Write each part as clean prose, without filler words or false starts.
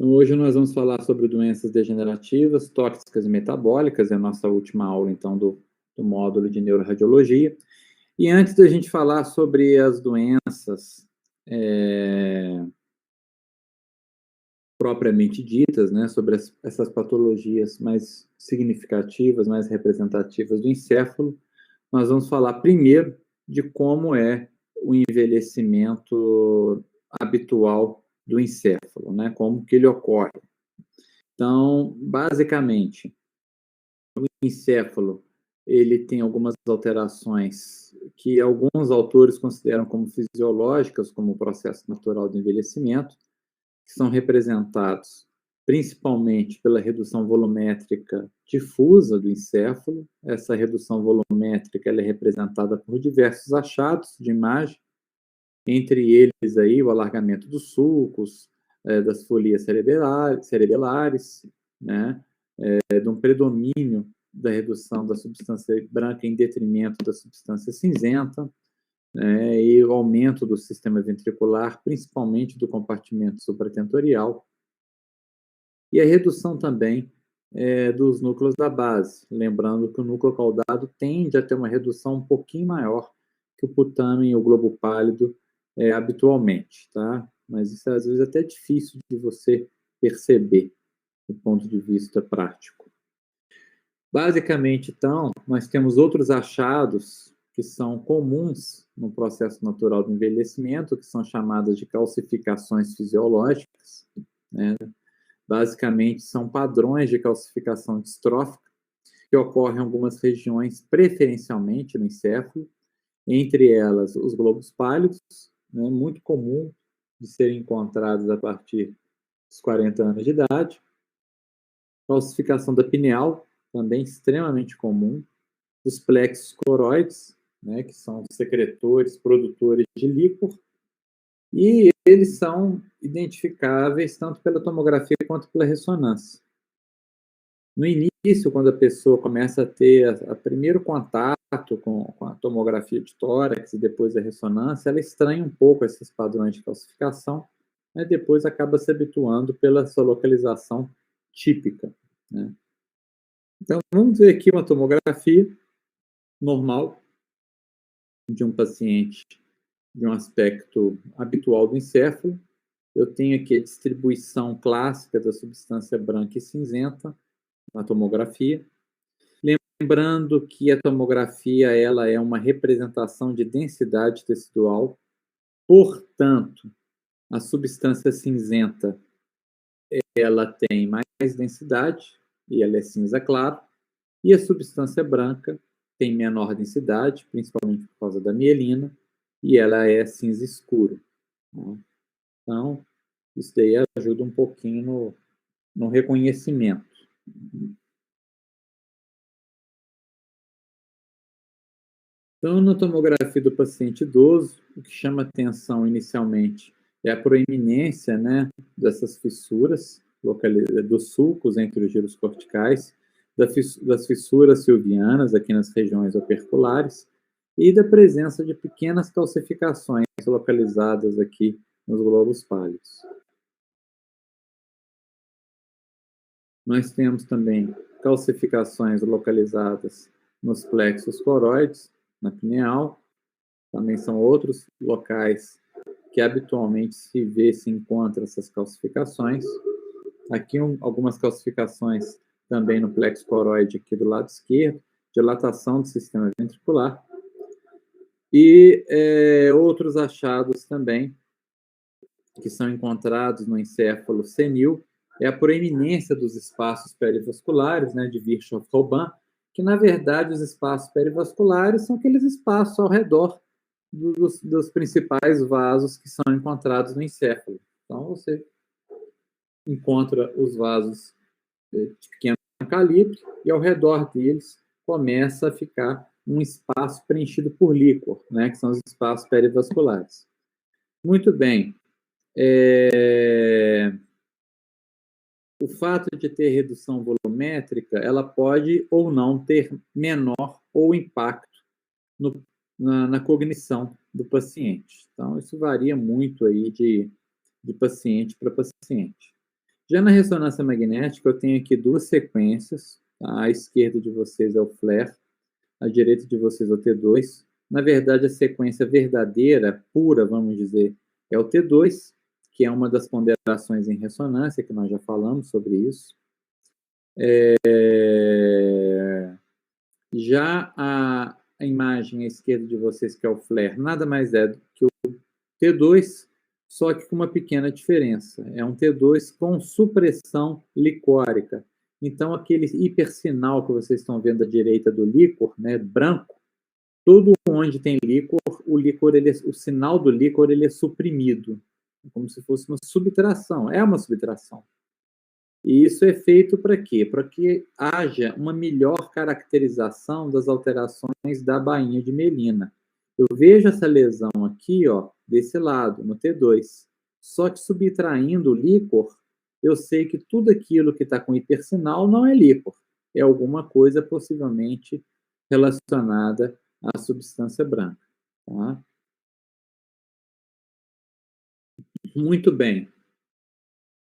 Hoje nós vamos falar sobre doenças degenerativas, tóxicas e metabólicas, é a nossa última aula, então, do módulo de neuroradiologia. E antes da gente falar sobre as doenças propriamente ditas, né, sobre essas patologias mais significativas, mais representativas do encéfalo, nós vamos falar primeiro de como é o envelhecimento habitual do encéfalo, né, como que ele ocorre. Então, basicamente, o encéfalo, ele tem algumas alterações que alguns autores consideram como fisiológicas, como o processo natural do envelhecimento, que são representados principalmente pela redução volumétrica difusa do encéfalo. Essa redução volumétrica ela é representada por diversos achados de imagem, entre eles aí o alargamento dos sulcos, das folias cerebelares, né, de um predomínio da redução da substância branca em detrimento da substância cinzenta, né, e o aumento do sistema ventricular, principalmente do compartimento supratentorial, e a redução também dos núcleos da base, lembrando que o núcleo caudado tende a ter uma redução um pouquinho maior que o putâmen e o globo pálido habitualmente, tá? Mas isso às vezes é até difícil de você perceber do ponto de vista prático. Basicamente, então, nós temos outros achados que são comuns no processo natural do envelhecimento, que são chamadas de calcificações fisiológicas, né? Basicamente, são padrões de calcificação distrófica que ocorrem em algumas regiões, preferencialmente no encéfalo, entre elas os globos pálidos, né, muito comum de serem encontrados a partir dos 40 anos de idade. Calcificação da pineal, também extremamente comum. Os plexos coroides, né, que são secretores, produtores de líquor, e eles são identificáveis tanto pela tomografia quanto pela ressonância. No início, quando a pessoa começa a ter o primeiro contato com a tomografia de tórax e depois a ressonância, ela estranha um pouco esses padrões de calcificação, mas depois acaba se habituando pela sua localização típica, né? Então, vamos ver aqui uma tomografia normal de um paciente de um aspecto habitual do encéfalo. Eu tenho aqui a distribuição clássica da substância branca e cinzenta na tomografia. Lembrando que a tomografia ela é uma representação de densidade tecidual, portanto, a substância cinzenta ela tem mais densidade e ela é cinza claro, e a substância branca tem menor densidade, principalmente por causa da mielina, e ela é cinza escuro. Então, isso daí ajuda um pouquinho no reconhecimento. Então, na tomografia do paciente idoso, o que chama atenção inicialmente é a proeminência, né, dessas fissuras dos sulcos entre os giros corticais, das fissuras silvianas aqui nas regiões operculares e da presença de pequenas calcificações localizadas aqui nos globos pálidos. Nós temos também calcificações localizadas nos plexos coroides, na pineal. Também são outros locais que habitualmente se encontra essas calcificações. Aqui algumas calcificações também no plexo coroide aqui do lado esquerdo, dilatação do sistema ventricular. E outros achados também que são encontrados no encéfalo senil é a proeminência dos espaços perivasculares, né, de Virchow-Robin, que na verdade os espaços perivasculares são aqueles espaços ao redor dos principais vasos que são encontrados no encéfalo. Então, você encontra os vasos de pequeno calibre e ao redor deles começa a ficar um espaço preenchido por líquor, né, que são os espaços perivasculares. Muito bem. O fato de ter redução volumétrica, ela pode ou não ter menor ou impacto na cognição do paciente. Então, isso varia muito aí de paciente para paciente. Já na ressonância magnética, eu tenho aqui duas sequências. Tá? À esquerda de vocês é o FLAIR, à direita de vocês é o T2. Na verdade, a sequência verdadeira, pura, vamos dizer, é o T2, que é uma das ponderações em ressonância, que nós já falamos sobre isso. Já a imagem à esquerda de vocês, que é o FLAIR, nada mais é do que o T2, só que com uma pequena diferença. É um T2 com supressão licórica. Então, aquele hipersinal que vocês estão vendo à direita do líquor, né, branco, tudo onde tem líquor, o sinal do líquor ele é suprimido, como se fosse uma subtração. É uma subtração. E isso é feito para quê? Para que haja uma melhor caracterização das alterações da bainha de melina. Eu vejo essa lesão aqui, ó, desse lado, no T2. Só que subtraindo o líquor, eu sei que tudo aquilo que está com hipersinal não é líquor. É alguma coisa possivelmente relacionada à substância branca. Tá? Muito bem.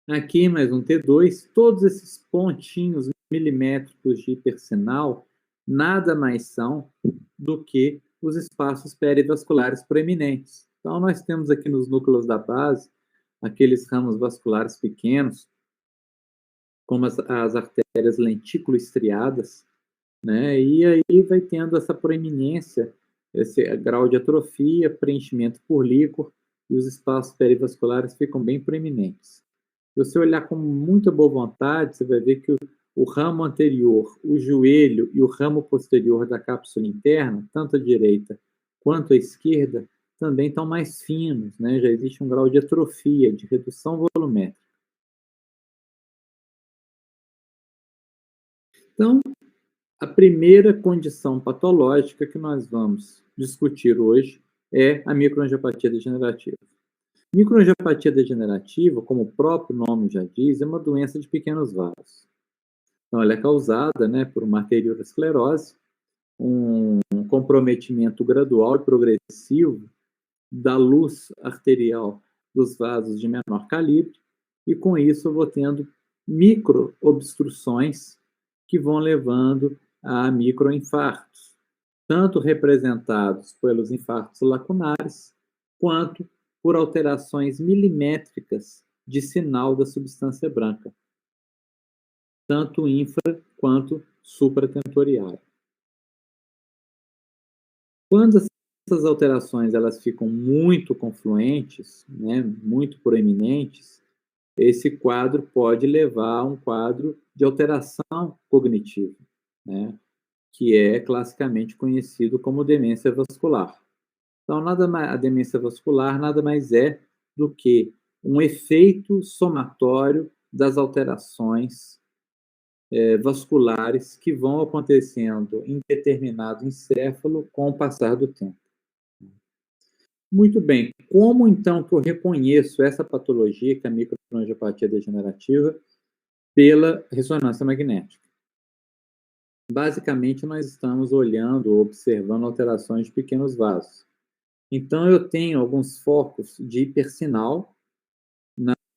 Aqui mais um T2, todos esses pontinhos milimétricos de hipersinal nada mais são do que os espaços perivasculares proeminentes. Então, nós temos aqui nos núcleos da base aqueles ramos vasculares pequenos, como as artérias lentículo-estriadas, né? E aí vai tendo essa proeminência, esse grau de atrofia, preenchimento por líquor, e os espaços perivasculares ficam bem proeminentes. Se você olhar com muita boa vontade, você vai ver que o ramo anterior, o joelho e o ramo posterior da cápsula interna, tanto à direita quanto à esquerda, também estão mais finos, né? Já existe um grau de atrofia, de redução volumétrica. Então, a primeira condição patológica que nós vamos discutir hoje é a microangiopatia degenerativa. Microangiopatia degenerativa, como o próprio nome já diz, é uma doença de pequenos vasos. Então, ela é causada, né, por uma arteriosclerose, um comprometimento gradual e progressivo da luz arterial dos vasos de menor calibre, e com isso eu vou tendo microobstruções que vão levando a microinfartos, tanto representados pelos infartos lacunares, quanto por alterações milimétricas de sinal da substância branca, tanto infra quanto supratentorial. Quando essas alterações elas ficam muito confluentes, né, muito proeminentes, esse quadro pode levar a um quadro de alteração cognitiva, né, que é classicamente conhecido como demência vascular. Então, a demência vascular nada mais é do que um efeito somatório das alterações vasculares que vão acontecendo em determinado encéfalo com o passar do tempo. Muito bem. Como então que eu reconheço essa patologia, que é a microangiopatia degenerativa, pela ressonância magnética? Basicamente, nós estamos olhando, observando alterações de pequenos vasos. Então, eu tenho alguns focos de hipersinal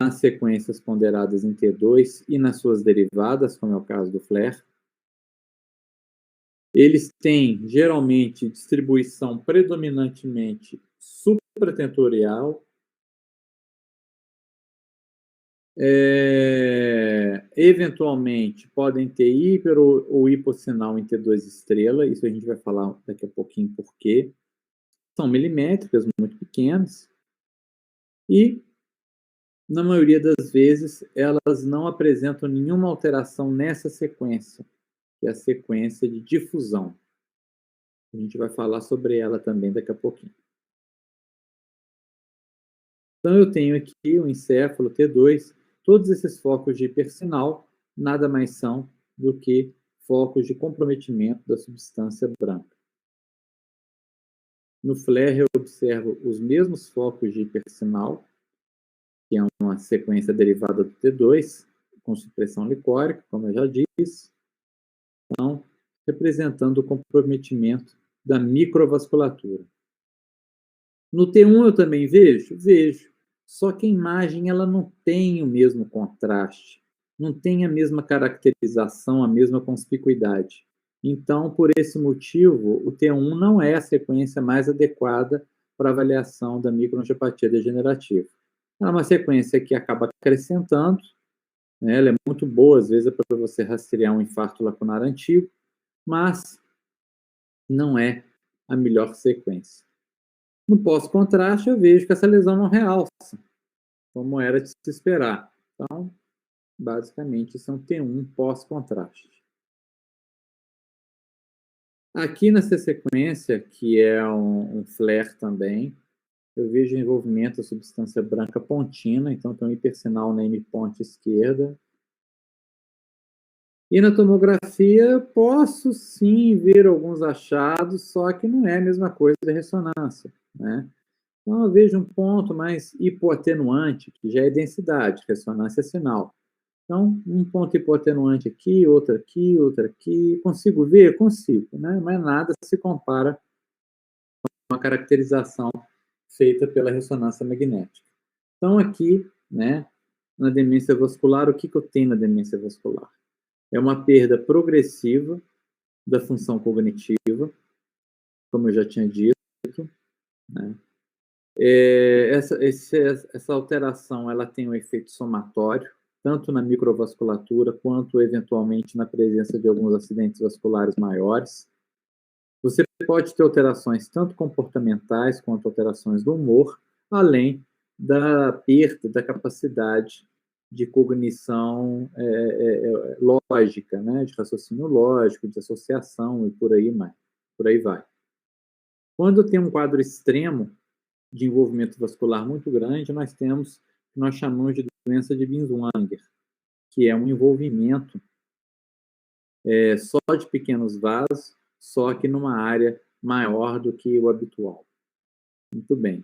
nas sequências ponderadas em T2 e nas suas derivadas, como é o caso do FLAIR. Eles têm, geralmente, distribuição predominantemente supratentorial. Eventualmente, podem ter hiper ou hipossinal em T2 estrela, isso a gente vai falar daqui a pouquinho por quê. São milimétricas, muito pequenas, e, na maioria das vezes, elas não apresentam nenhuma alteração nessa sequência, que é a sequência de difusão. A gente vai falar sobre ela também daqui a pouquinho. Então, eu tenho aqui o encéfalo T2, todos esses focos de hipersinal nada mais são do que focos de comprometimento da substância branca. No FLAIR, eu observo os mesmos focos de hipersinal, que é uma sequência derivada do T2, com supressão licórica, como eu já disse. Então, representando o comprometimento da microvasculatura. No T1 eu também vejo? Vejo. Só que a imagem ela não tem o mesmo contraste, não tem a mesma caracterização, a mesma conspicuidade. Então, por esse motivo, o T1 não é a sequência mais adequada para avaliação da microangiopatia degenerativa. Ela é uma sequência que acaba acrescentando, né? Ela é muito boa, às vezes, para você rastrear um infarto lacunar antigo, mas não é a melhor sequência. No pós-contraste, eu vejo que essa lesão não realça, como era de se esperar. Então, basicamente, isso é um T1 pós-contraste. Aqui nessa sequência, que é um flare também, eu vejo envolvimento da substância branca pontina, então tem um hipersinal na M-ponte esquerda. E na tomografia, posso sim ver alguns achados, só que não é a mesma coisa da ressonância, né? Então, eu vejo um ponto mais hipoatenuante, que já é densidade, ressonância é sinal. Então, um ponto hipoatenuante aqui, outro aqui, outro aqui. Consigo ver? Consigo, né? Mas nada se compara com a caracterização feita pela ressonância magnética. Então, aqui, né, na demência vascular, o que eu tenho na demência vascular? É uma perda progressiva da função cognitiva, como eu já tinha dito, né? Essa alteração ela tem um efeito somatório, tanto na microvasculatura quanto, eventualmente, na presença de alguns acidentes vasculares maiores. Você pode ter alterações tanto comportamentais quanto alterações do humor, além da perda da capacidade de cognição lógica, né? De raciocínio lógico, de associação e por aí vai. Quando tem um quadro extremo de envolvimento vascular muito grande, nós temos o que nós chamamos de doença de Binswanger, que é um envolvimento só de pequenos vasos, só que numa área maior do que o habitual. Muito bem.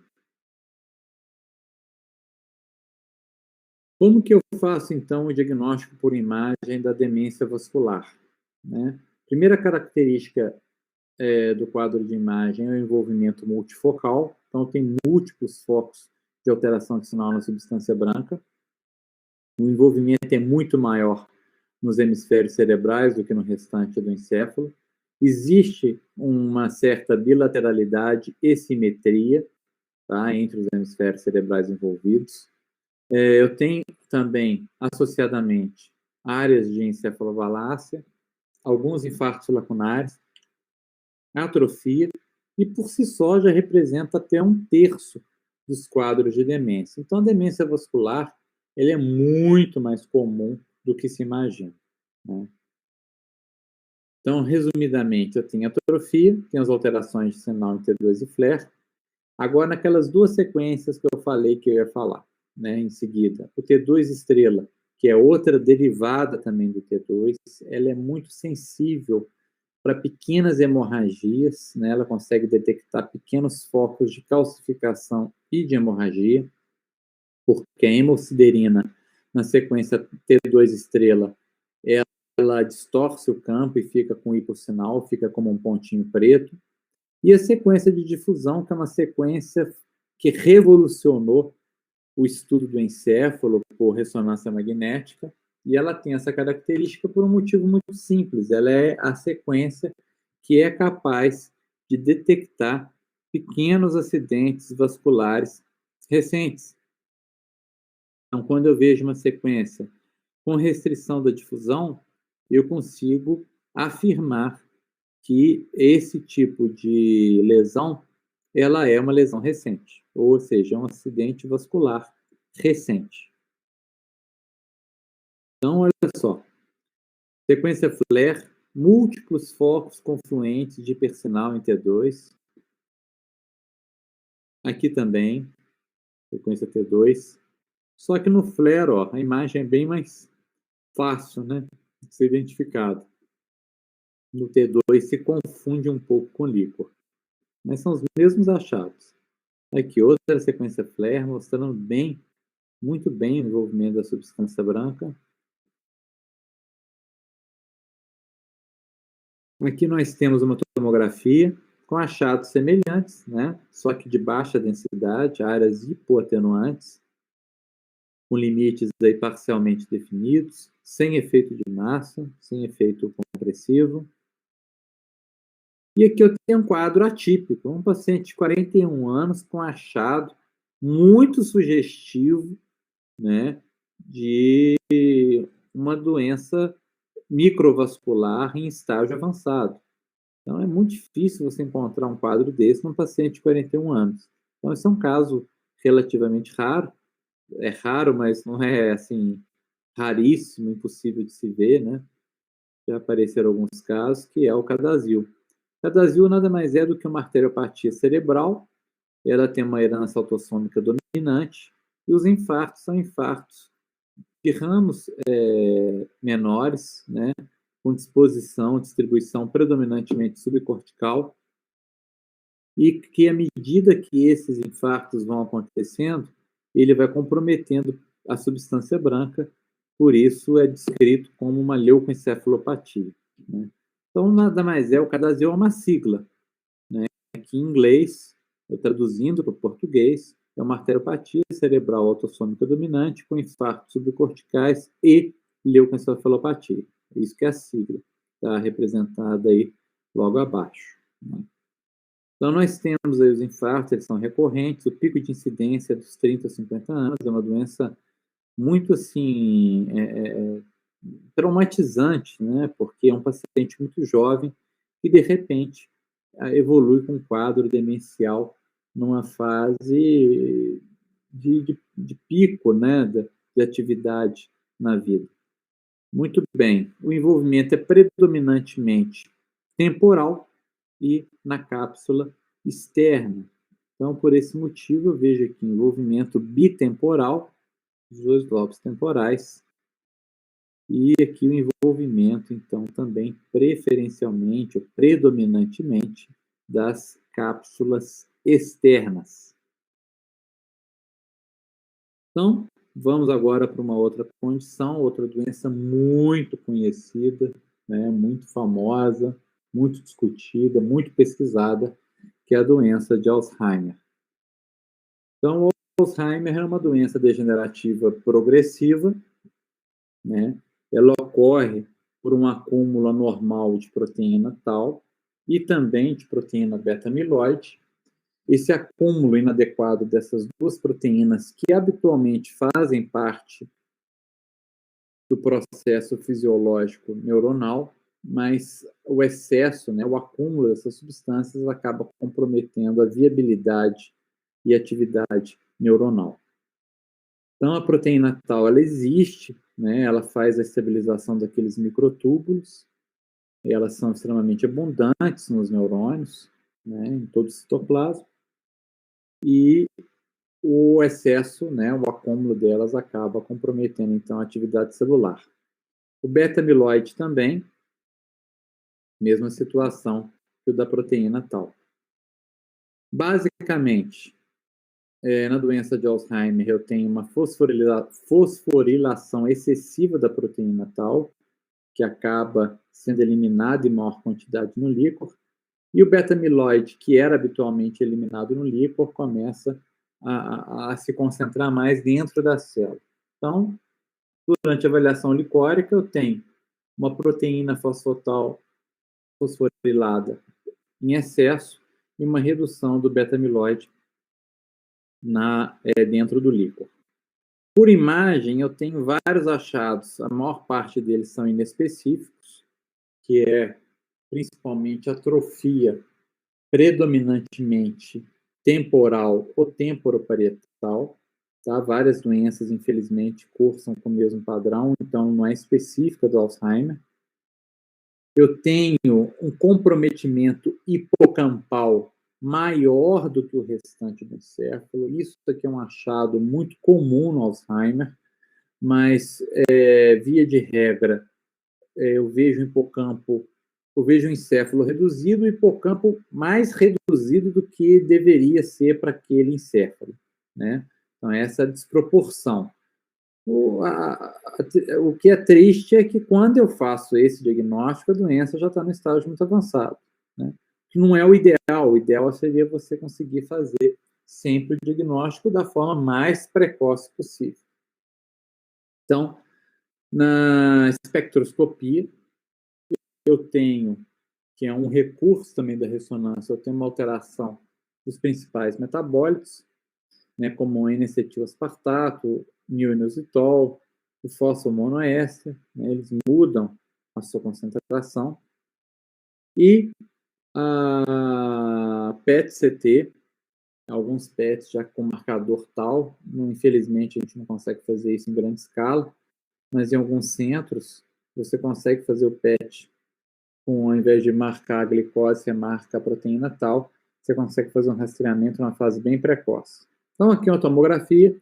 Como que eu faço, então, o diagnóstico por imagem da demência vascular? Né? Primeira característica do quadro de imagem é o envolvimento multifocal, então tem múltiplos focos de alteração de sinal na substância branca. O envolvimento é muito maior nos hemisférios cerebrais do que no restante do encéfalo. Existe uma certa bilateralidade e simetria, tá, entre os hemisférios cerebrais envolvidos. Eu tenho também, associadamente, áreas de encefalovalácia, alguns infartos lacunares, atrofia, e por si só já representa até 1/3 dos quadros de demência. Então, a demência vascular ele é muito mais comum do que se imagina, né? Então, resumidamente, eu tenho atrofia, tenho as alterações de sinal em T2 e flare. Agora, naquelas duas sequências que eu falei que eu ia falar, né, em seguida, o T2 estrela, que é outra derivada também do T2, ela é muito sensível para pequenas hemorragias, né? Ela consegue detectar pequenos focos de calcificação e de hemorragia, porque a hemosiderina, na sequência T2 estrela, ela distorce o campo e fica com hipossinal, fica como um pontinho preto. E a sequência de difusão, que é uma sequência que revolucionou o estudo do encéfalo por ressonância magnética, e ela tem essa característica por um motivo muito simples. Ela é a sequência que é capaz de detectar pequenos acidentes vasculares recentes. Então, quando eu vejo uma sequência com restrição da difusão, eu consigo afirmar que esse tipo de lesão ela é uma lesão recente, ou seja, é um acidente vascular recente. Então, olha só, sequência flare, múltiplos focos confluentes de hipersinal em T2. Aqui também, sequência T2. Só que no flare, ó, a imagem é bem mais fácil, né, de ser identificado. No T2 se confunde um pouco com líquor, mas são os mesmos achados. Aqui outra sequência flare mostrando bem, muito bem o envolvimento da substância branca. Aqui nós temos uma tomografia com achados semelhantes, né? Só que de baixa densidade, áreas hipoatenuantes. com limites aí parcialmente definidos, sem efeito de massa, sem efeito compressivo. E aqui eu tenho um quadro atípico, um paciente de 41 anos com achado muito sugestivo, né, de uma doença microvascular em estágio avançado. Então, é muito difícil você encontrar um quadro desse num paciente de 41 anos. Então, esse é um caso relativamente raro. É raro, mas não é, assim, raríssimo, impossível de se ver, né? Já apareceram alguns casos, que é o CADASIL. CADASIL nada mais é do que uma arteriopatia cerebral. Ela tem uma herança autossômica dominante. E os infartos são infartos de ramos menores, né? Com distribuição predominantemente subcortical, e que, à medida que esses infartos vão acontecendo, ele vai comprometendo a substância branca, por isso é descrito como uma leucoencefalopatia, né? Então, nada mais é, o CADASIL é uma sigla, né? Que em inglês, traduzindo para o português, é uma arteriopatia cerebral autossômica dominante com infartos subcorticais e leucoencefalopatia. É isso que é a sigla, está representada aí logo abaixo, né? Então, nós temos aí os infartos, eles são recorrentes, o pico de incidência é dos 30 a 50 anos, é uma doença muito, assim, traumatizante, né? Porque é um paciente muito jovem que, de repente, evolui com um quadro demencial numa fase de pico, né? De atividade na vida. Muito bem, o envolvimento é predominantemente temporal e na cápsula externa. Então, por esse motivo, eu vejo aqui envolvimento bitemporal dos dois lobos temporais e aqui o envolvimento, então, também preferencialmente ou predominantemente das cápsulas externas. Então, vamos agora para uma outra condição, outra doença muito conhecida, né, muito famosa, muito discutida, muito pesquisada, que é a doença de Alzheimer. Então, o Alzheimer é uma doença degenerativa progressiva, né? Ela ocorre por um acúmulo anormal de proteína tau e também de proteína beta-amiloide. Esse acúmulo inadequado dessas duas proteínas, que habitualmente fazem parte do processo fisiológico neuronal, mas o excesso, né, o acúmulo dessas substâncias acaba comprometendo a viabilidade e atividade neuronal. Então, a proteína tau, ela existe, né, ela faz a estabilização daqueles microtúbulos, elas são extremamente abundantes nos neurônios, né, em todo o citoplasma, e o excesso, né, o acúmulo delas acaba comprometendo, então, a atividade celular. O beta-amiloide também, mesma situação que o da proteína tau. Basicamente, na doença de Alzheimer, eu tenho uma fosforilação excessiva da proteína tau, que acaba sendo eliminada em maior quantidade no líquor, e o beta-amiloide, que era habitualmente eliminado no líquor, começa a se concentrar mais dentro da célula. Então, durante a avaliação licórica, eu tenho uma proteína fosfotal fosforilada em excesso e uma redução do beta-amiloide dentro do líquor. Por imagem, eu tenho vários achados, a maior parte deles são inespecíficos, que é principalmente atrofia predominantemente temporal ou temporoparietal. Tá? Várias doenças, infelizmente, cursam com o mesmo padrão, então não é específica do Alzheimer. Eu tenho um comprometimento hipocampal maior do que o restante do encéfalo. Isso aqui é um achado muito comum no Alzheimer, mas, via de regra, eu vejo o encéfalo reduzido e o hipocampo mais reduzido do que deveria ser para aquele encéfalo, né? Então, essa desproporção. O que é triste é que quando eu faço esse diagnóstico, a doença já está no estágio muito avançado, né? Que não é o ideal seria você conseguir fazer sempre o diagnóstico da forma mais precoce possível. Então, na espectroscopia, eu tenho, que é um recurso também da ressonância, eu tenho uma alteração dos principais metabólitos, né, como o N-acetil-aspartato, mio-inositol, o fosfomonoéster, né, eles mudam a sua concentração. E a PET-CT, alguns PETs já com marcador tal, infelizmente a gente não consegue fazer isso em grande escala, mas em alguns centros você consegue fazer o PET com, ao invés de marcar a glicose, você marca a proteína tal, você consegue fazer um rastreamento numa fase bem precoce. Então aqui é uma tomografia,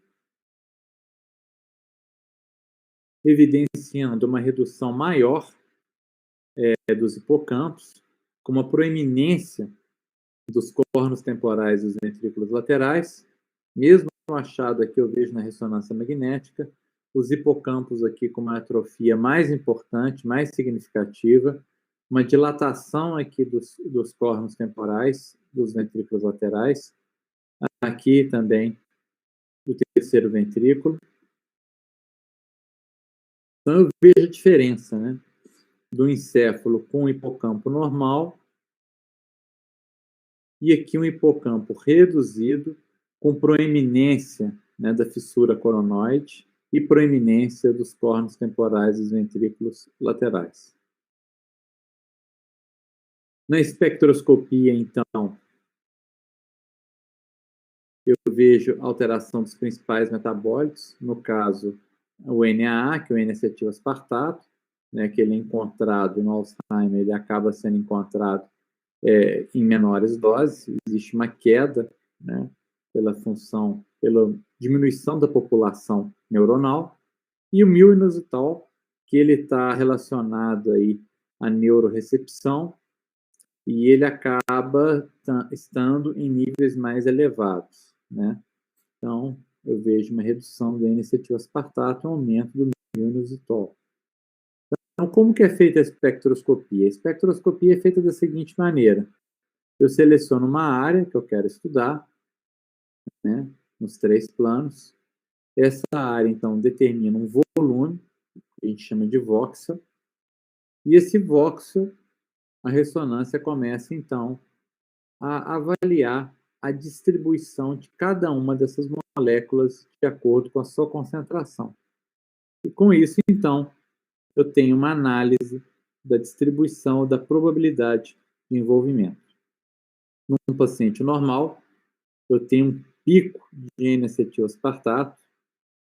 evidenciando uma redução maior dos hipocampos, com uma proeminência dos córneos temporais e dos ventrículos laterais. Mesmo achado aqui, eu vejo na ressonância magnética, os hipocampos aqui com uma atrofia mais importante, mais significativa, uma dilatação aqui dos córneos temporais, dos ventrículos laterais, aqui também do terceiro ventrículo. Então eu vejo a diferença, né, do encéfalo com o hipocampo normal e aqui um hipocampo reduzido com proeminência, né, da fissura coronoide e proeminência dos córneos temporais e dos ventrículos laterais. Na espectroscopia, então, eu vejo alteração dos principais metabólitos, no caso, o NAA, que é o N-acetil-aspartato, né, que ele é encontrado no Alzheimer, ele acaba sendo encontrado em menores doses, existe uma queda, né, pela diminuição da população neuronal, e o mio-inositol, que ele está relacionado aí à neurorecepção, e ele acaba estando em níveis mais elevados, né? Então, eu vejo uma redução do N-acetil-aspartato e um aumento do mio-inositol. Então, como que é feita a espectroscopia? A espectroscopia é feita da seguinte maneira. Eu seleciono uma área que eu quero estudar, né, nos 3 planos. Essa área, então, determina um volume, que a gente chama de voxel, e esse voxel, a ressonância começa, então, a avaliar a distribuição de cada uma dessas moléculas de acordo com a sua concentração. E com isso, então, eu tenho uma análise da distribuição da probabilidade de envolvimento. Num paciente normal, eu tenho um pico de N-acetil-aspartato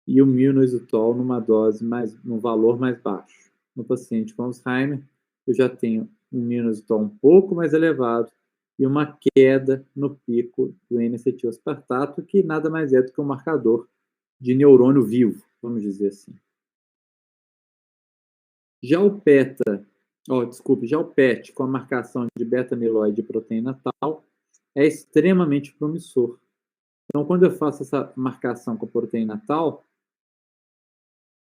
e o mio-inositol num valor mais baixo. No paciente com Alzheimer, eu já tenho um mio-inositol um pouco mais elevado e uma queda no pico do N-acetil-aspartato, que nada mais é do que um marcador de neurônio vivo, vamos dizer assim. Já o PET com a marcação de beta-amiloide e proteína tal é extremamente promissor. Então, quando eu faço essa marcação com a proteína tal,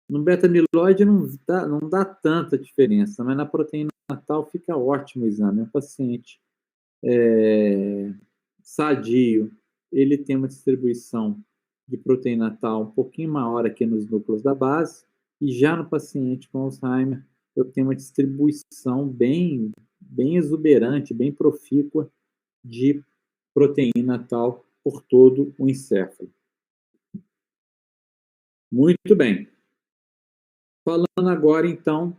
no beta-amiloide não dá tanta diferença, mas na proteína tal fica ótimo o exame. O paciente sadio, ele tem uma distribuição de proteína tal um pouquinho maior aqui nos núcleos da base, e já no paciente com Alzheimer, eu tenho uma distribuição bem exuberante, bem profícua de proteína tal por todo o encéfalo. Muito bem. Falando agora, então,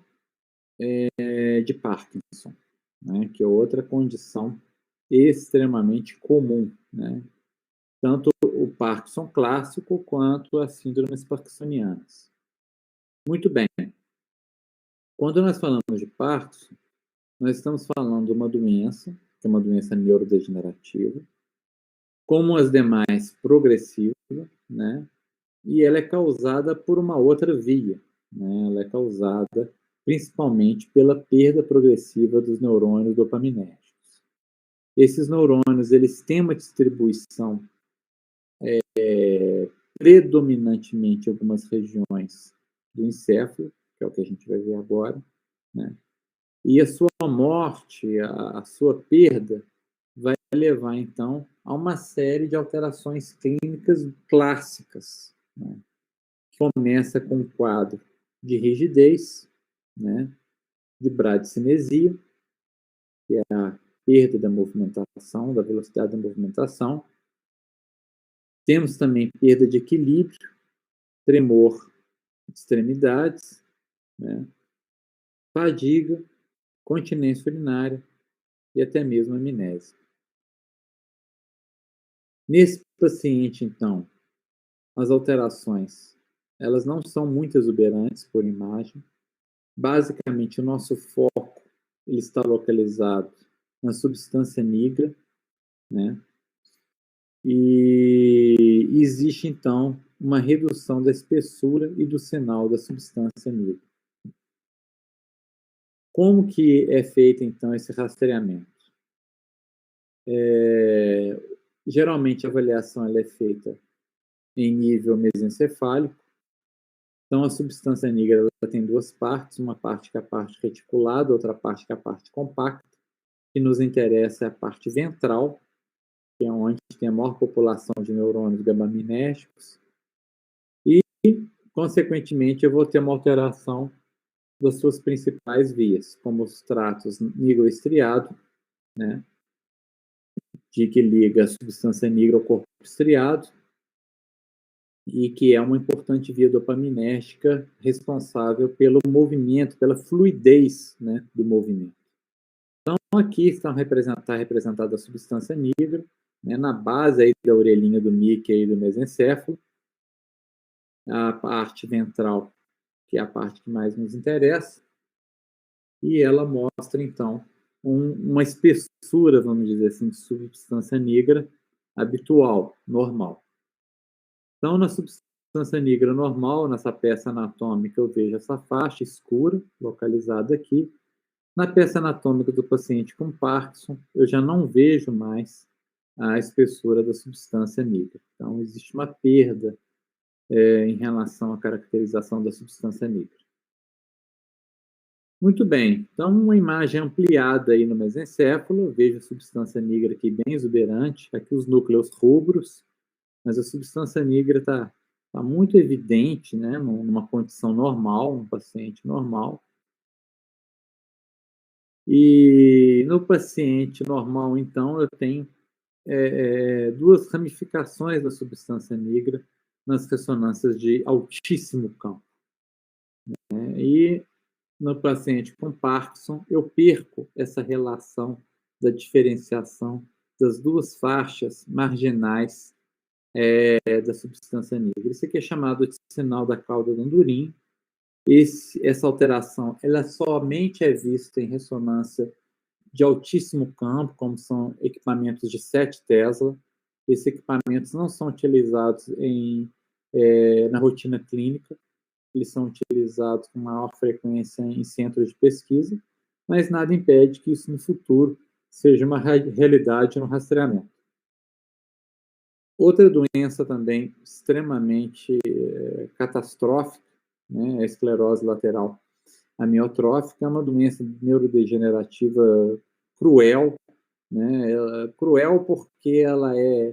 de Parkinson, né, que é outra condição extremamente comum, né? Tanto o Parkinson clássico quanto as síndromes parkinsonianas. Muito bem. Quando nós falamos de Parkinson, nós estamos falando de uma doença, que é uma doença neurodegenerativa, como as demais progressiva, né? E ela é causada por uma outra via, né? Ela é causada principalmente pela perda progressiva dos neurônios dopaminérgicos. Esses neurônios, eles têm uma distribuição predominantemente em algumas regiões do encéfalo, que é o que a gente vai ver agora, né? E a sua morte, a sua perda, vai levar, então, a uma série de alterações clínicas clássicas, né? começa com um quadro de rigidez, né, de bradicinesia, que é a perda da movimentação, da velocidade da movimentação. Temos também perda de equilíbrio, tremor de extremidades, né, fadiga, continência urinária e até mesmo amnésia. Nesse paciente, então, as alterações, elas não são muito exuberantes por imagem. Basicamente, o nosso foco ele está localizado na substância nigra, né? E existe, então, uma redução da espessura e do sinal da substância nigra. Como que é feito, então, esse rastreamento? Geralmente, a avaliação ela é feita em nível mesencefálico. Então, a substância negra ela tem duas partes, uma parte que é a parte reticulada, outra parte que é a parte compacta. O que nos interessa é a parte ventral, que é onde tem a maior população de neurônios gabaminérgicos. E, consequentemente, eu vou ter uma alteração das suas principais vias, como os tratos nigroestriado, né, que liga a substância negra ao corpo estriado, e que é uma importante via dopaminérgica responsável pelo movimento, pela fluidez, né, do movimento. Então, aqui está representada a substância negra, né, na base aí da orelhinha do Mickey e do mesencéfalo, a parte ventral, que é a parte que mais nos interessa, e ela mostra, então, uma espessura, vamos dizer assim, de substância negra habitual, normal. Então, na substância negra normal, nessa peça anatômica, eu vejo essa faixa escura, localizada aqui. Na peça anatômica do paciente com Parkinson, eu já não vejo mais a espessura da substância negra. Então, existe uma perda em relação à caracterização da substância negra. Muito bem, então uma imagem ampliada aí no mesencéfalo, eu vejo a substância negra aqui bem exuberante, aqui os núcleos rubros, mas a substância negra está muito evidente, né, numa condição normal, um paciente normal. E no paciente normal, então, eu tenho duas ramificações da substância negra nas ressonâncias de altíssimo campo. Né? E no paciente com Parkinson, eu perco essa relação da diferenciação das duas faixas marginais da substância negra. Isso aqui é chamado de sinal da cauda do Andorin. Essa alteração ela somente é vista em ressonância de altíssimo campo, como são equipamentos de 7 Tesla. Esses equipamentos não são utilizados na rotina clínica, eles são utilizados com maior frequência em centros de pesquisa, mas nada impede que isso no futuro seja uma realidade no rastreamento. Outra doença também extremamente catastrófica, né, a esclerose lateral amiotrófica, é uma doença neurodegenerativa cruel, né, cruel porque ela é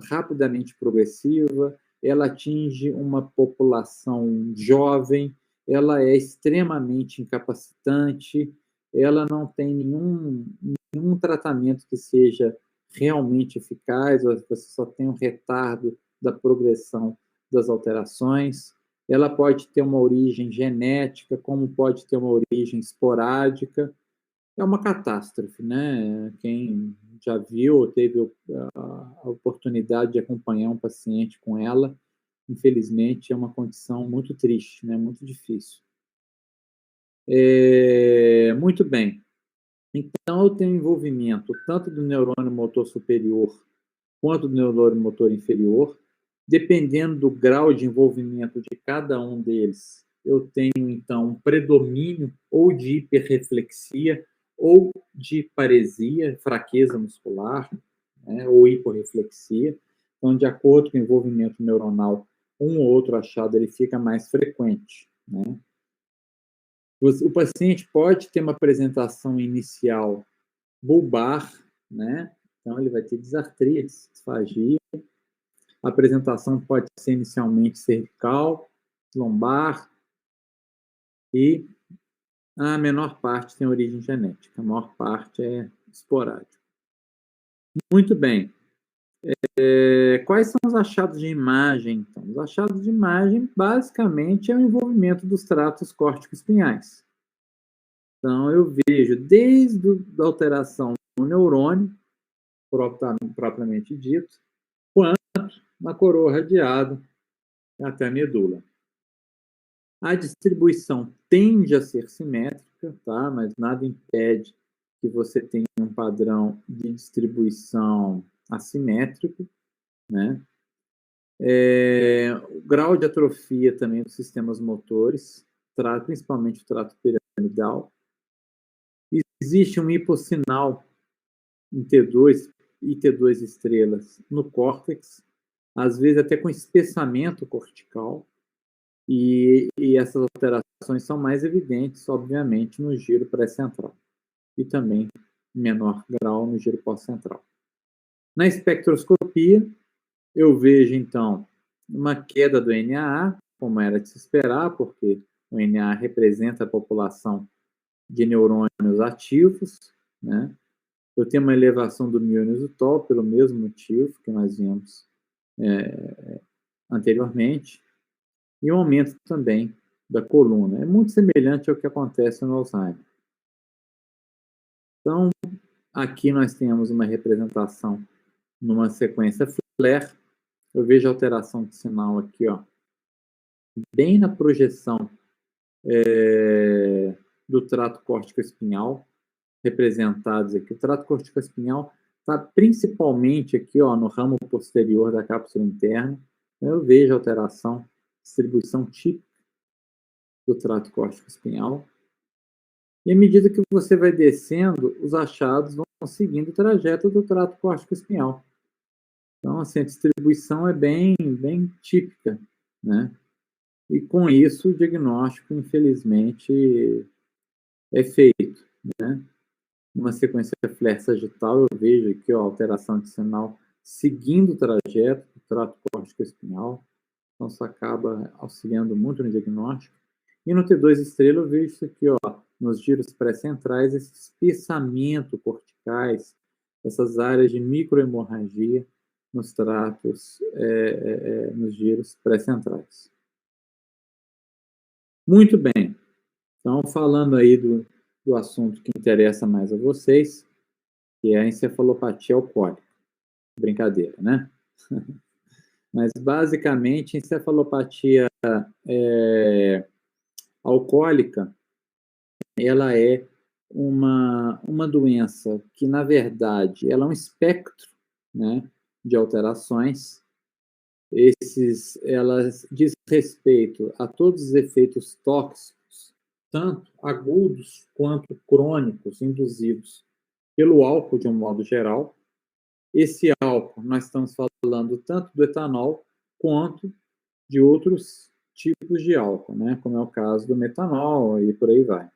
rapidamente progressiva, ela atinge uma população jovem, ela é extremamente incapacitante, ela não tem nenhum tratamento que seja realmente eficaz, você só tem um retardo da progressão das alterações. Ela pode ter uma origem genética, como pode ter uma origem esporádica. É uma catástrofe, né? Quem já viu ou teve a oportunidade de acompanhar um paciente com ela, infelizmente é uma condição muito triste, né? Muito difícil. Muito bem. Então, eu tenho envolvimento tanto do neurônio motor superior quanto do neurônio motor inferior. Dependendo do grau de envolvimento de cada um deles, eu tenho, então, um predomínio ou de hiperreflexia ou de paresia, fraqueza muscular, né, ou hiporreflexia. Então, de acordo com o envolvimento neuronal, um ou outro achado ele fica mais frequente. Né? O paciente pode ter uma apresentação inicial bulbar, né? Então, ele vai ter disartrite, disfagia. A apresentação pode ser inicialmente cervical, lombar, e a menor parte tem origem genética, a maior parte é esporádica. Muito bem. Quais são os achados de imagem? Então, os achados de imagem, basicamente, é o envolvimento dos tratos córtico-espinhais. Então, eu vejo desde a alteração no neurônio, propriamente dito, quanto na coroa radiada até a medula. A distribuição tende a ser simétrica, tá? Mas nada impede que você tenha um padrão de distribuição assimétrico, né? O grau de atrofia também dos sistemas motores, principalmente o trato piramidal. Existe um hipossinal em T2 e T2 estrelas no córtex, às vezes até com espessamento cortical, e essas alterações são mais evidentes, obviamente, no giro pré-central e também, em menor grau, no giro pós-central. Na espectroscopia, eu vejo, então, uma queda do NAA, como era de se esperar, porque o NAA representa a população de neurônios ativos, né? Eu tenho uma elevação do mioinositol, pelo mesmo motivo que nós vimos anteriormente, e um aumento também da coluna. É muito semelhante ao que acontece no Alzheimer. Então, aqui nós temos uma representação numa sequência FLAIR. Eu vejo alteração de sinal aqui, ó, bem na projeção do trato córtico-espinhal, representados aqui. O trato córtico-espinhal está principalmente aqui, ó, no ramo posterior da cápsula interna. Eu vejo alteração, distribuição típica do trato córtico-espinhal. E à medida que você vai descendo, os achados vão seguindo o trajeto do trato córtico-espinhal. Então, assim, a distribuição é bem típica, né? E com isso, o diagnóstico, infelizmente, é feito, né? Numa sequência FLAIR sagital, eu vejo aqui, ó, alteração de sinal seguindo o trajeto do trato córtico-espinhal. Então, isso acaba auxiliando muito no diagnóstico. E no T2 estrela, eu vejo isso aqui, ó, nos giros pré-centrais, esse espessamento corticais, essas áreas de microhemorragia nos tratos, nos giros pré-centrais. Muito bem. Então, falando aí do assunto que interessa mais a vocês, que é a encefalopatia alcoólica. Brincadeira, né? Mas, basicamente, a encefalopatia alcoólica, ela é uma doença que, na verdade, ela é um espectro, né, de alterações. Elas diz respeito a todos os efeitos tóxicos, tanto agudos quanto crônicos, induzidos pelo álcool, de um modo geral. Esse álcool, nós estamos falando tanto do etanol quanto de outros tipos de álcool, né? Como é o caso do metanol e por aí vai.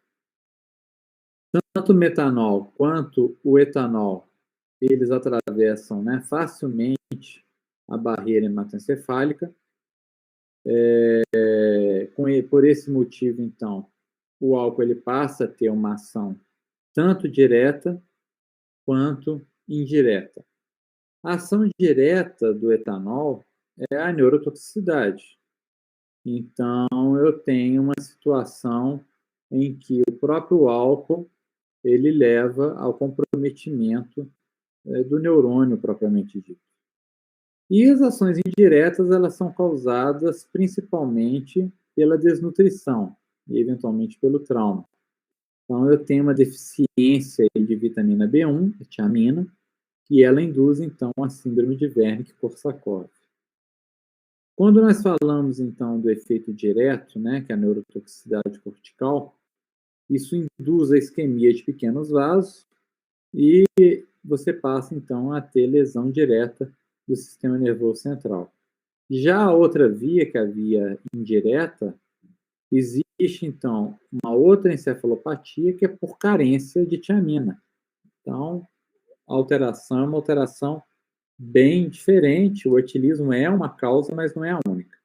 Tanto o metanol quanto o etanol, eles atravessam, né, facilmente a barreira hematoencefálica. Por esse motivo, então, o álcool ele passa a ter uma ação tanto direta quanto indireta. A ação direta do etanol é a neurotoxicidade. Então, eu tenho uma situação em que o próprio álcool ele leva ao comprometimento do neurônio propriamente dito. E as ações indiretas, elas são causadas principalmente pela desnutrição e, eventualmente, pelo trauma. Então, eu tenho uma deficiência de vitamina B1, a tiamina, e ela induz, então, a síndrome de Wernicke-Korsakoff. Quando nós falamos, então, do efeito direto, né, que é a neurotoxicidade cortical, isso induz a isquemia de pequenos vasos e você passa, então, a ter lesão direta do sistema nervoso central. Já a outra via, que é a via indireta, existe, então, uma outra encefalopatia que é por carência de tiamina. Então, a alteração é uma alteração bem diferente. O etilismo é uma causa, mas não é a única.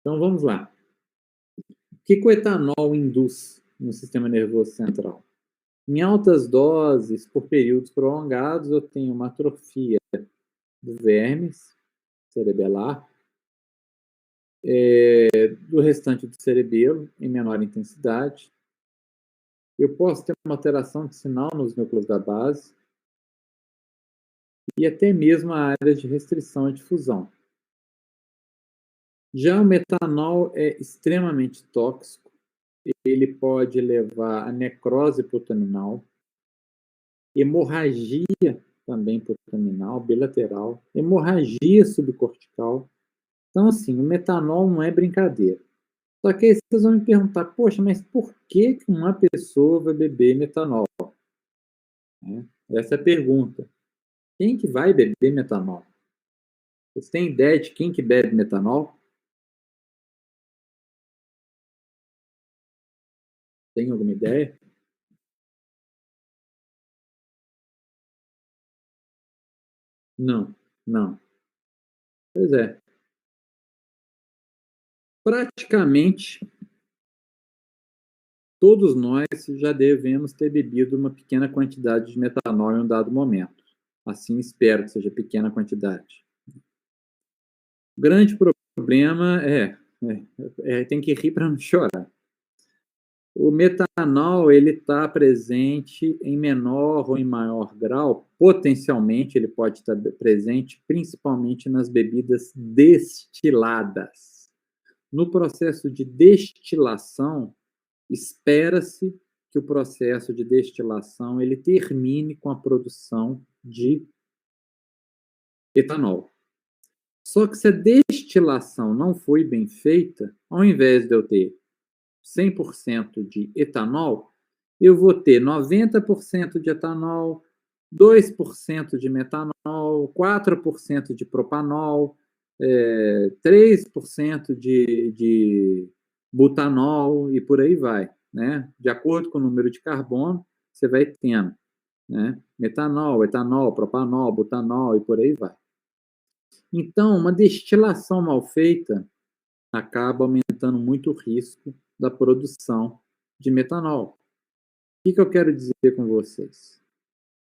Então, vamos lá. O que o etanol induz no sistema nervoso central? Em altas doses, por períodos prolongados, eu tenho uma atrofia do vermes cerebelar, do restante do cerebelo, em menor intensidade. Eu posso ter uma alteração de sinal nos núcleos da base e até mesmo a área de restrição e difusão. Já o metanol é extremamente tóxico, ele pode levar a necrose putaminal, hemorragia também putaminal, bilateral, hemorragia subcortical. Então, assim, o metanol não é brincadeira. Só que aí vocês vão me perguntar, poxa, mas por que uma pessoa vai beber metanol? Essa é a pergunta. Quem que vai beber metanol? Vocês têm ideia de quem que bebe metanol? Tem alguma ideia? Não, não. Pois é. Praticamente todos nós já devemos ter bebido uma pequena quantidade de metanol em um dado momento. Assim, espero que seja pequena quantidade. O grande problema tem que rir para não chorar. O metanol ele está presente em menor ou em maior grau, potencialmente ele pode estar presente principalmente nas bebidas destiladas. No processo de destilação, espera-se que o processo de destilação ele termine com a produção de etanol. Só que se a destilação não foi bem feita, ao invés de eu ter 100% de etanol, eu vou ter 90% de etanol, 2% de metanol, 4% de propanol, 3% de butanol e por aí vai. Né? De acordo com o número de carbono, você vai tendo, né? Metanol, etanol, propanol, butanol e por aí vai. Então, uma destilação mal feita acaba aumentando muito o risco da produção de metanol. O que eu quero dizer com vocês?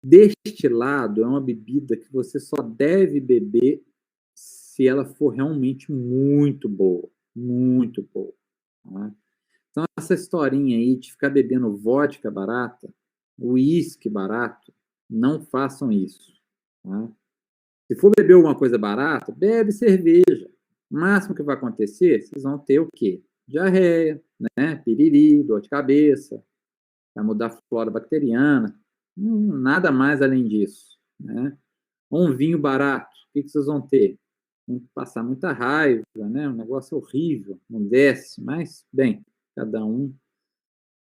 Destilado é uma bebida que você só deve beber se ela for realmente muito boa. Muito boa. Tá? Então, essa historinha aí de ficar bebendo vodka barata, uísque barato, não façam isso. Tá? Se for beber alguma coisa barata, bebe cerveja. O máximo que vai acontecer, vocês vão ter o quê? Diarreia, né? Piriri, dor de cabeça, vai mudar a flora bacteriana, nada mais além disso, né? Um vinho barato, o que vocês vão ter? Vão passar muita raiva, né? Um negócio horrível, não desce, mas, bem, cada um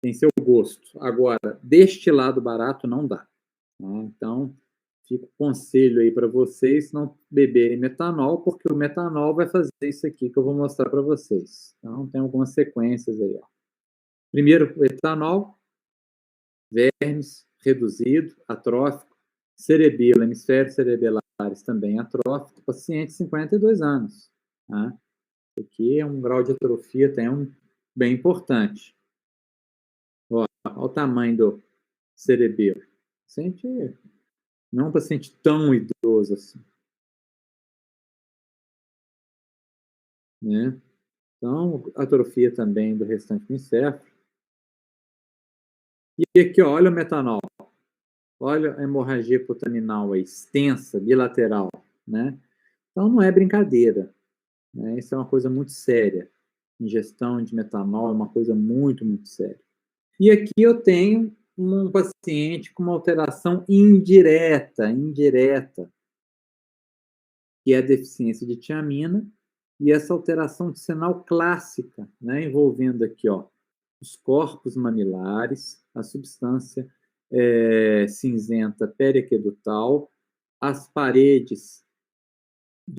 tem seu gosto. Agora, destilado barato não dá. Tá? Então, fica o conselho aí para vocês não beberem metanol, porque o metanol vai fazer isso aqui que eu vou mostrar para vocês. Então, tem algumas sequências aí. Ó. Primeiro, o etanol, vermes, reduzido, atrófico, cerebelo, hemisfério cerebelares também atrófico, paciente de 52 anos. Tá? Isso aqui é um grau de atrofia até bem importante. Ó, olha o tamanho do cerebelo. Paciente, não é um paciente tão idoso assim. Né? Então, atrofia também do restante do encéfalo. E aqui, ó, olha o metanol. Olha a hemorragia putaminal extensa, bilateral. Né? Então, não é brincadeira. Né? Isso é uma coisa muito séria. Ingestão de metanol é uma coisa muito, muito séria. E aqui eu tenho um paciente com uma alteração indireta, que é a deficiência de tiamina, e essa alteração de sinal clássica, né, envolvendo aqui ó, os corpos mamilares, a substância cinzenta periaquedutal, as paredes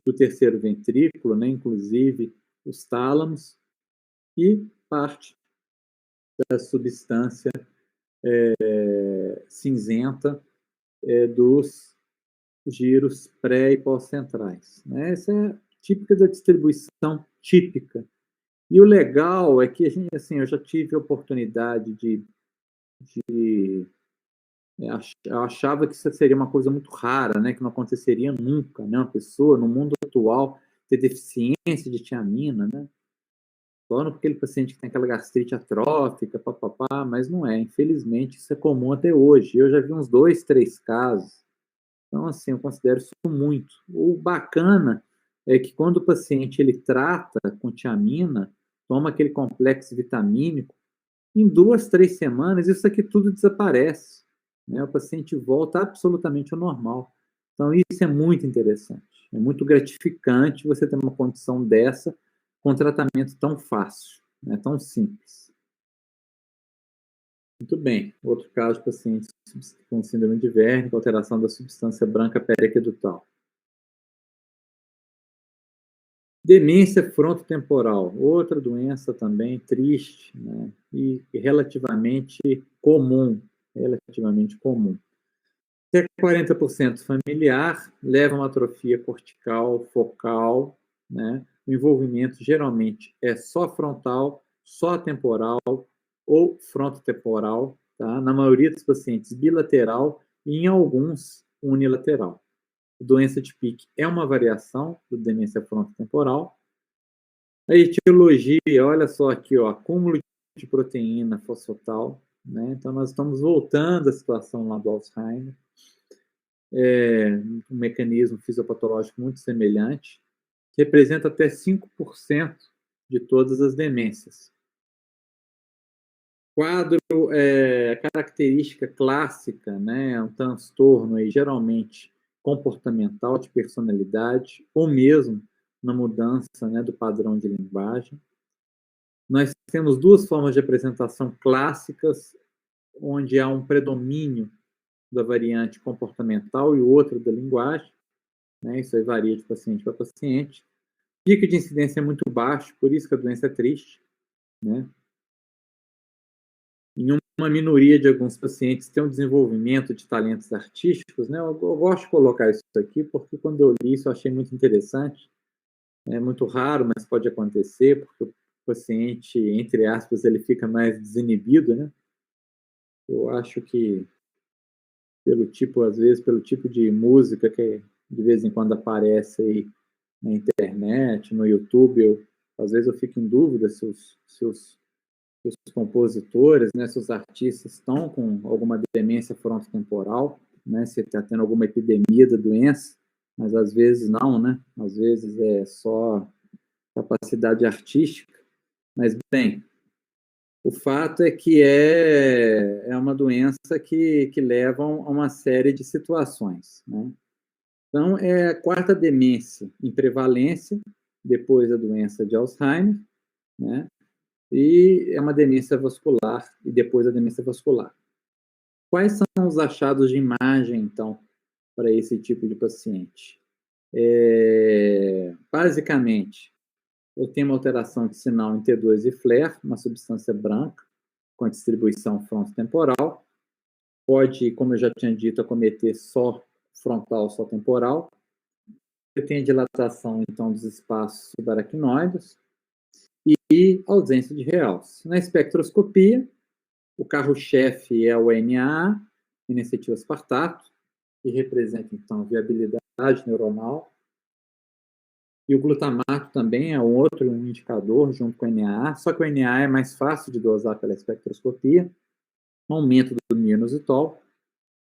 do terceiro ventrículo, né, inclusive os tálamos, e parte da substância cinzenta dos giros pré e pós-centrais. Né? Essa é típica da distribuição típica E o legal é que assim, eu já tive a oportunidade eu achava que isso seria uma coisa muito rara, né, que não aconteceria nunca, né, uma pessoa no mundo atual ter deficiência de tiamina, né, só no aquele paciente que tem aquela gastrite atrófica, papapá, mas não é, infelizmente isso é comum até hoje. Eu já vi uns 2, 3 casos, então assim, eu considero isso muito. O bacana é que quando o paciente ele trata com tiamina, toma aquele complexo vitamínico, em 2, 3 semanas, isso aqui tudo desaparece, né? O paciente volta absolutamente ao normal. Então, isso é muito interessante. É muito gratificante você ter uma condição dessa com tratamento tão fácil, né? Tão simples. Muito bem. Outro caso de paciente com síndrome de Wernicke, alteração da substância branca periaquedutal. Demência frontotemporal, outra doença também triste, né? E relativamente comum, relativamente comum. Até 40% familiar, leva a uma atrofia cortical, focal, né? O envolvimento geralmente é só frontal, só temporal ou frontotemporal, tá? Na maioria dos pacientes bilateral e em alguns unilateral. A doença de Pick é uma variação da demência frontotemporal. A etiologia, olha só aqui, ó, acúmulo de proteína fosfotal, né? Então nós estamos voltando à situação lá do Alzheimer. Um mecanismo fisiopatológico muito semelhante, que representa até 5% de todas as demências. Quadro, característica clássica, né, um transtorno aí, geralmente comportamental de personalidade, ou mesmo na mudança, né, do padrão de linguagem. Nós temos duas formas de apresentação clássicas, onde há um predomínio da variante comportamental e outra da linguagem, né? Isso aí varia de paciente para paciente. Pico de incidência é muito baixo, por isso que a doença é triste, né? Em uma minoria de alguns pacientes tem um desenvolvimento de talentos artísticos, né? Eu gosto de colocar isso aqui porque quando eu li isso eu achei muito interessante. É muito raro, mas pode acontecer, porque o paciente, entre aspas, ele fica mais desinibido, né? Eu acho que pelo tipo, às vezes, pelo tipo de música que de vez em quando aparece aí na internet, no YouTube, às vezes eu fico em dúvida se os compositores, né, se os artistas estão com alguma demência frontotemporal, né, se está tendo alguma epidemia da doença, mas às vezes não, né? Às vezes é só capacidade artística. Mas, bem, o fato é que é uma doença que leva a uma série de situações, né? Então, é a quarta demência em prevalência, depois da doença de Alzheimer, né? E é uma demência vascular, e depois a demência vascular. Quais são os achados de imagem, então, para esse tipo de paciente? Basicamente, eu tenho uma alteração de sinal em T2 e FLAIR, uma substância branca, com a distribuição frontotemporal. Pode, como eu já tinha dito, acometer só frontal, só temporal. Eu tenho a dilatação, então, dos espaços subaracnoides e ausência de realce. Na espectroscopia, o carro-chefe é o NAA, N-acetilaspartato, que representa, então, a viabilidade neuronal. E o glutamato também é um outro indicador, junto com o NAA, só que o NAA é mais fácil de dosar pela espectroscopia. Aumento do mioinositol,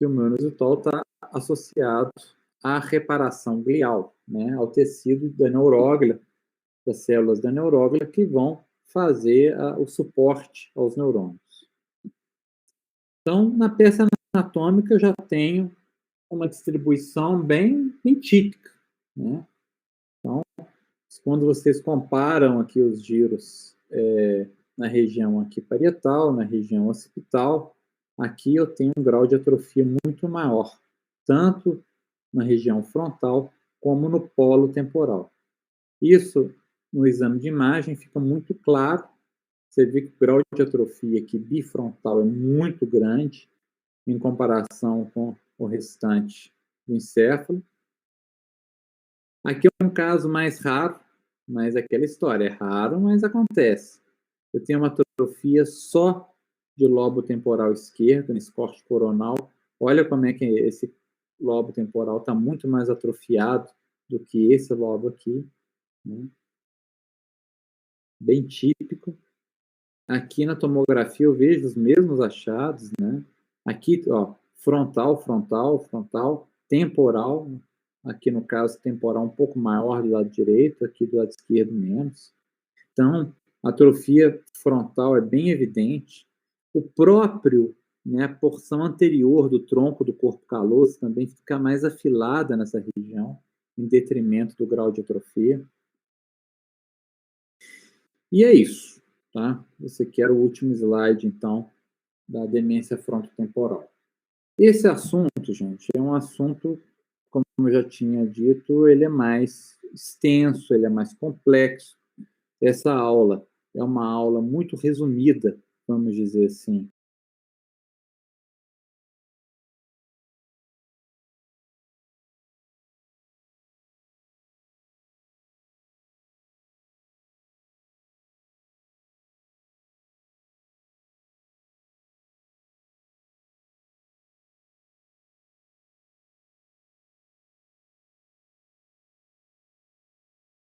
e o mioinositol está associado à reparação glial, né, ao tecido da neuróglia, das células da neuróglia que vão fazer o suporte aos neurônios. Então, na peça anatômica, eu já tenho uma distribuição bem típica, né? Então, quando vocês comparam aqui os giros na região aqui parietal, na região occipital, aqui eu tenho um grau de atrofia muito maior, tanto na região frontal como no polo temporal. Isso, no exame de imagem, fica muito claro. Você vê que o grau de atrofia aqui bifrontal é muito grande em comparação com o restante do encéfalo. Aqui é um caso mais raro, mas aquela história, é raro, mas acontece. Eu tenho uma atrofia só de lobo temporal esquerdo, nesse corte coronal. Olha como é que esse lobo temporal está muito mais atrofiado do que esse lobo aqui, né? Bem típico. Aqui na tomografia eu vejo os mesmos achados, né? Aqui, ó, frontal, frontal, frontal, temporal. Aqui no caso, temporal um pouco maior do lado direito, aqui do lado esquerdo menos. Então, a atrofia frontal é bem evidente. O próprio, né, a porção anterior do tronco do corpo caloso também fica mais afilada nessa região, em detrimento do grau de atrofia. E é isso, tá? Esse aqui era o último slide, então, da demência frontotemporal. Esse assunto, gente, é um assunto, como eu já tinha dito, ele é mais extenso, ele é mais complexo. Essa aula é uma aula muito resumida, vamos dizer assim,